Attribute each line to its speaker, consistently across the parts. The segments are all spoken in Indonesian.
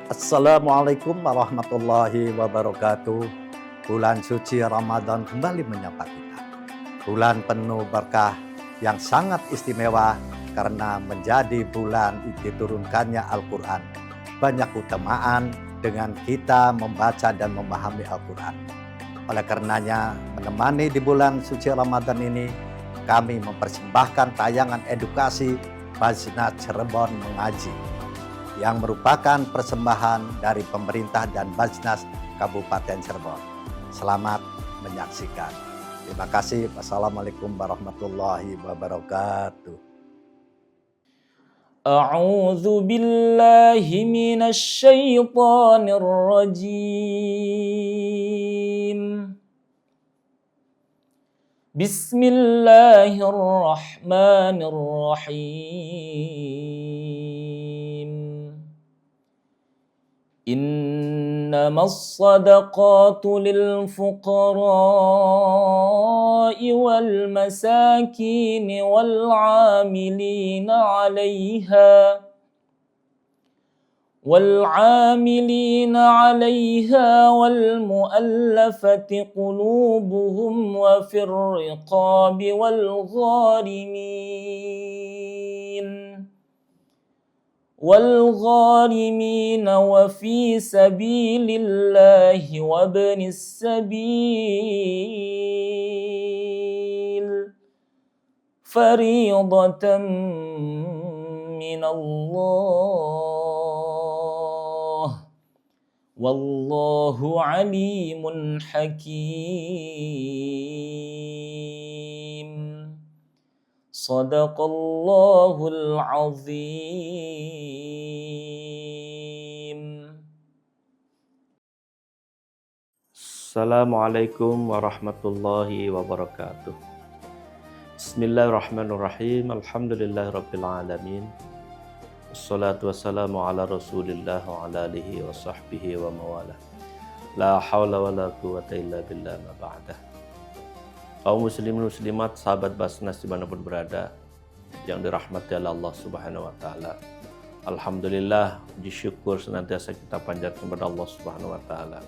Speaker 1: Assalamualaikum warahmatullahi wabarakatuh. Bulan suci Ramadan kembali menyapa kita. Bulan penuh berkah yang sangat istimewa karena menjadi bulan diturunkannya Al-Quran. Banyak keutamaan dengan kita membaca dan memahami Al-Quran. Oleh karenanya, menemani di bulan suci Ramadan ini, kami mempersembahkan tayangan edukasi Basnas Cirebon Mengaji yang merupakan persembahan dari pemerintah dan Basnas Kabupaten Cirebon. Selamat menyaksikan. Terima kasih. Wassalamualaikum warahmatullahi wabarakatuh.
Speaker 2: A'udzu billahi minasy syaithanir rajim. Bismillahirrahmanirrahim. Innamas shadaqatu lil fuqara'i wal masakin wal 'amilina 'alaiha والمؤلفة قلوبهم وفي الرقاب والغارمين وفي سبيل الله وابن السبيل فريضة من الله والله عليم حكيم صدق الله العظيم.
Speaker 3: Assalamualaikum warahmatullahi wabarakatuh. Bismillahirrahmanirrahim. Alhamdulillahirabbil alamin. Wassalatu wassalamu ala Rasulillah wa ala alihi wa sahbihi wa mawalah. La haula wa la quwwata illa billah ma ba'dah. Kaum muslimin muslimat, sahabat Basnas dimanapun berada, yang dirahmati oleh Allah Subhanahu wa taala. Alhamdulillah, puji syukur senantiasa kita panjatkan kepada Allah Subhanahu wa taala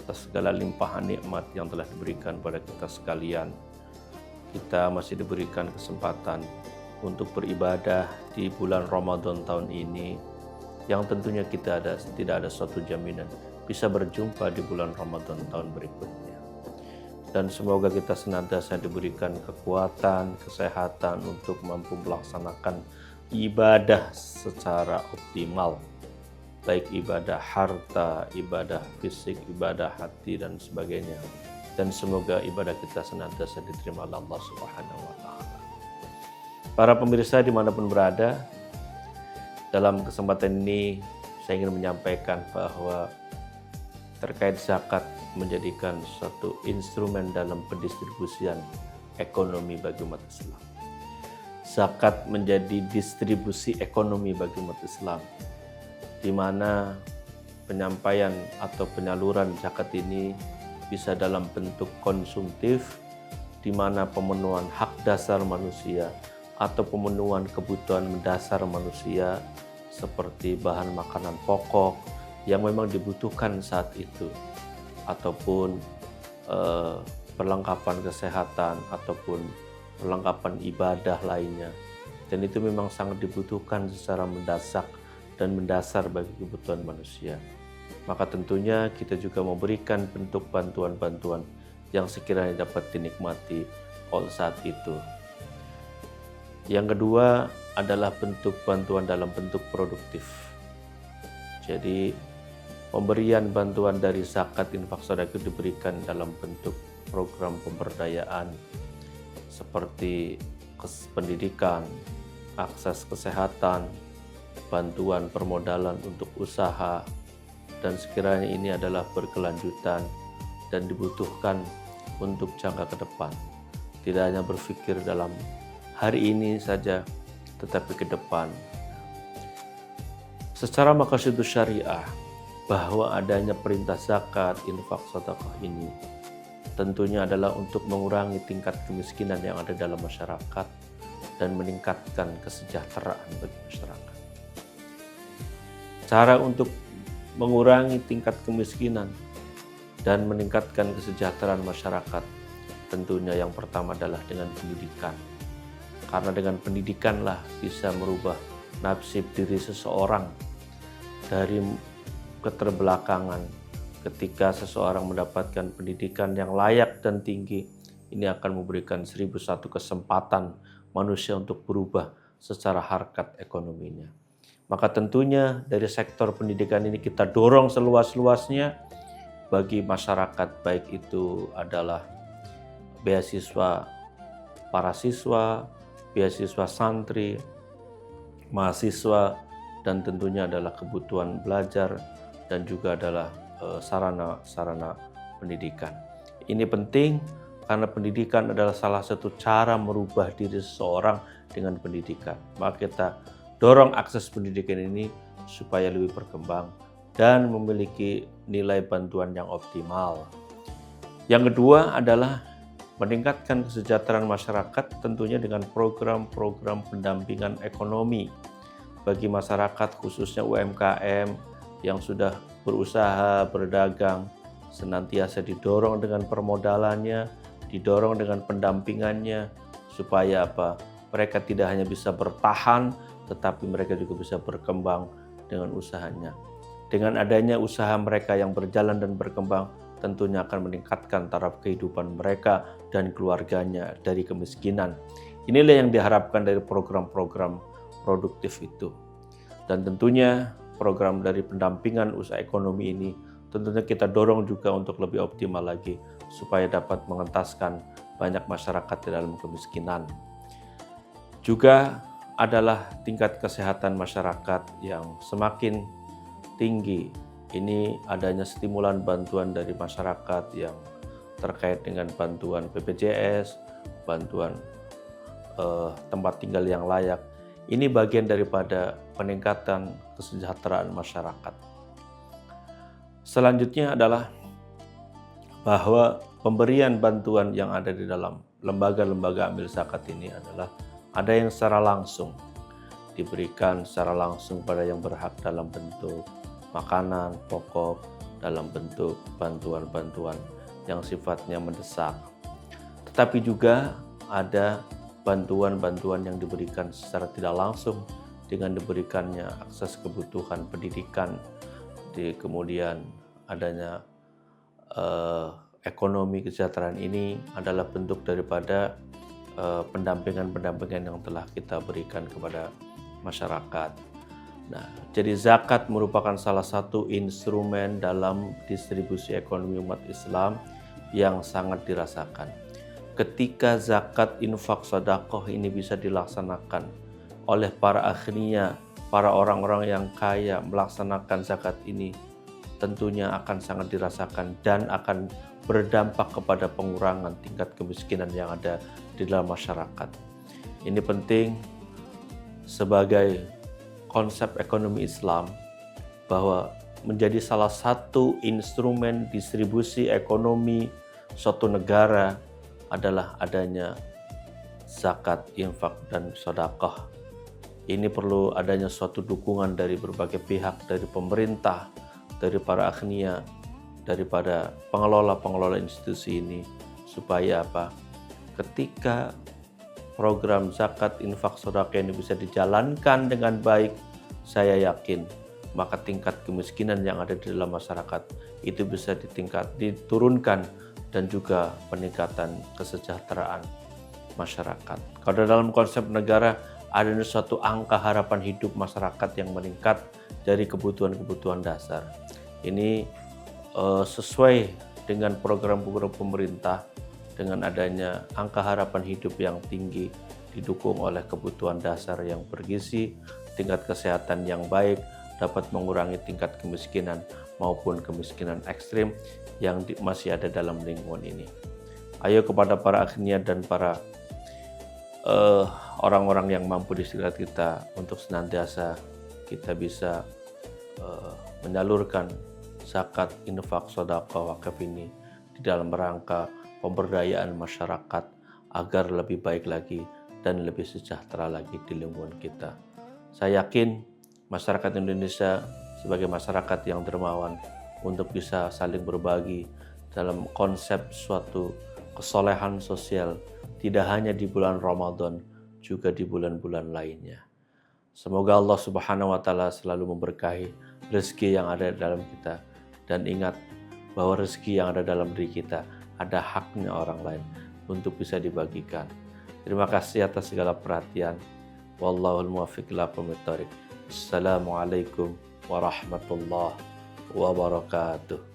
Speaker 3: atas segala limpahan nikmat yang telah diberikan kepada kita sekalian. Kita masih diberikan kesempatan untuk beribadah di bulan Ramadan tahun ini, yang tentunya tidak ada suatu jaminan bisa berjumpa di bulan Ramadan tahun berikutnya. Dan semoga kita senantiasa diberikan kekuatan, kesehatan untuk mampu melaksanakan ibadah secara optimal, baik ibadah harta, ibadah fisik, ibadah hati, dan sebagainya. Dan semoga ibadah kita senantiasa diterima oleh Allah Subhanahu wa ta'ala. Para pemirsa dimanapun berada, dalam kesempatan ini saya ingin menyampaikan bahwa terkait zakat menjadikan suatu instrumen dalam pendistribusian ekonomi bagi umat Islam. Zakat menjadi distribusi ekonomi bagi umat Islam, di mana penyampaian atau penyaluran zakat ini bisa dalam bentuk konsumtif, di mana pemenuhan hak dasar manusia atau pemenuhan kebutuhan mendasar manusia seperti bahan makanan pokok yang memang dibutuhkan saat itu, ataupun perlengkapan kesehatan ataupun perlengkapan ibadah lainnya, dan itu memang sangat dibutuhkan secara mendesak dan mendasar bagi kebutuhan manusia. Maka tentunya kita juga memberikan bentuk bantuan-bantuan yang sekiranya dapat dinikmati oleh saat itu. Yang kedua adalah bentuk bantuan dalam bentuk produktif. Jadi pemberian bantuan dari zakat infak sedekah diberikan dalam bentuk program pemberdayaan seperti pendidikan, akses kesehatan, bantuan permodalan untuk usaha, dan sekiranya ini adalah berkelanjutan dan dibutuhkan untuk jangka ke depan. Tidak hanya berpikir dalam hari ini saja, tetapi ke depan. Secara maqasidus syariah, bahwa adanya perintah zakat, infak, sedekah ini tentunya adalah untuk mengurangi tingkat kemiskinan yang ada dalam masyarakat dan meningkatkan kesejahteraan bagi masyarakat. Cara untuk mengurangi tingkat kemiskinan dan meningkatkan kesejahteraan masyarakat, tentunya yang pertama adalah dengan pendidikan. Karena dengan pendidikanlah bisa merubah nasib diri seseorang dari keterbelakangan. Ketika seseorang mendapatkan pendidikan yang layak dan tinggi, ini akan memberikan 1001 kesempatan manusia untuk berubah secara harkat ekonominya. Maka tentunya dari sektor pendidikan ini kita dorong seluas-luasnya bagi masyarakat, baik itu adalah beasiswa para siswa, beasiswa santri, mahasiswa, dan tentunya adalah kebutuhan belajar dan juga adalah sarana-sarana pendidikan. Ini penting karena pendidikan adalah salah satu cara merubah diri seseorang dengan pendidikan. Maka kita dorong akses pendidikan ini supaya lebih berkembang dan memiliki nilai bantuan yang optimal. Yang kedua adalah meningkatkan kesejahteraan masyarakat tentunya dengan program-program pendampingan ekonomi bagi masyarakat khususnya UMKM yang sudah berusaha, berdagang, senantiasa didorong dengan permodalannya, didorong dengan pendampingannya supaya apa? Mereka tidak hanya bisa bertahan tetapi mereka juga bisa berkembang dengan usahanya. Dengan adanya usaha mereka yang berjalan dan berkembang, tentunya akan meningkatkan taraf kehidupan mereka dan keluarganya dari kemiskinan. Inilah yang diharapkan dari program-program produktif itu. Dan tentunya program dari pendampingan usaha ekonomi ini tentunya kita dorong juga untuk lebih optimal lagi supaya dapat mengentaskan banyak masyarakat di dalam kemiskinan. Juga adalah tingkat kesehatan masyarakat yang semakin tinggi. Ini adanya stimulan bantuan dari masyarakat yang terkait dengan bantuan BPJS, bantuan tempat tinggal yang layak. Ini bagian daripada peningkatan kesejahteraan masyarakat. Selanjutnya adalah bahwa pemberian bantuan yang ada di dalam lembaga-lembaga amil zakat ini adalah ada yang secara langsung diberikan secara langsung pada yang berhak dalam bentuk makanan pokok, dalam bentuk bantuan-bantuan yang sifatnya mendesak. Tetapi juga ada bantuan-bantuan yang diberikan secara tidak langsung dengan diberikannya akses kebutuhan pendidikan, kemudian adanya ekonomi kesejahteraan ini adalah bentuk daripada pendampingan-pendampingan yang telah kita berikan kepada masyarakat. Nah, jadi zakat merupakan salah satu instrumen dalam distribusi ekonomi umat Islam yang sangat dirasakan. Ketika zakat, infak, sedekah ini bisa dilaksanakan oleh para aghnia, para orang-orang yang kaya melaksanakan zakat ini, tentunya akan sangat dirasakan dan akan berdampak kepada pengurangan tingkat kemiskinan yang ada di dalam masyarakat. Ini penting sebagai konsep ekonomi Islam bahwa menjadi salah satu instrumen distribusi ekonomi suatu negara adalah adanya zakat, infak, dan sedekah. Ini perlu adanya suatu dukungan dari berbagai pihak, dari pemerintah, dari para aghnia, daripada pengelola-pengelola institusi ini, supaya apa? Ketika program zakat, infak, sedekah ini bisa dijalankan dengan baik, saya yakin maka tingkat kemiskinan yang ada di dalam masyarakat itu bisa diturunkan dan juga peningkatan kesejahteraan masyarakat. Kalau dalam konsep negara ada suatu angka harapan hidup masyarakat yang meningkat dari kebutuhan-kebutuhan dasar. Ini sesuai dengan program-program pemerintah dengan adanya angka harapan hidup yang tinggi didukung oleh kebutuhan dasar yang bergizi, tingkat kesehatan yang baik dapat mengurangi tingkat kemiskinan maupun kemiskinan ekstrim yang masih ada dalam lingkungan ini. Ayo kepada para aghnia dan para orang-orang yang mampu di sekitar kita untuk senantiasa kita bisa menyalurkan zakat, infak, sedekah, wakaf ini di dalam rangka pemberdayaan masyarakat agar lebih baik lagi dan lebih sejahtera lagi di lingkungan kita. Saya yakin masyarakat Indonesia sebagai masyarakat yang dermawan untuk bisa saling berbagi dalam konsep suatu kesolehan sosial, tidak hanya di bulan Ramadan, juga di bulan-bulan lainnya. Semoga Allah Subhanahu wa Ta'ala selalu memberkahi rezeki yang ada dalam kita, dan ingat bahwa rezeki yang ada dalam diri kita ada haknya orang lain untuk bisa dibagikan. Terima kasih atas segala perhatian. Wallahul muwaffiq ila aqwamit thoriq. Assalamualaikum warahmatullahi wabarakatuh.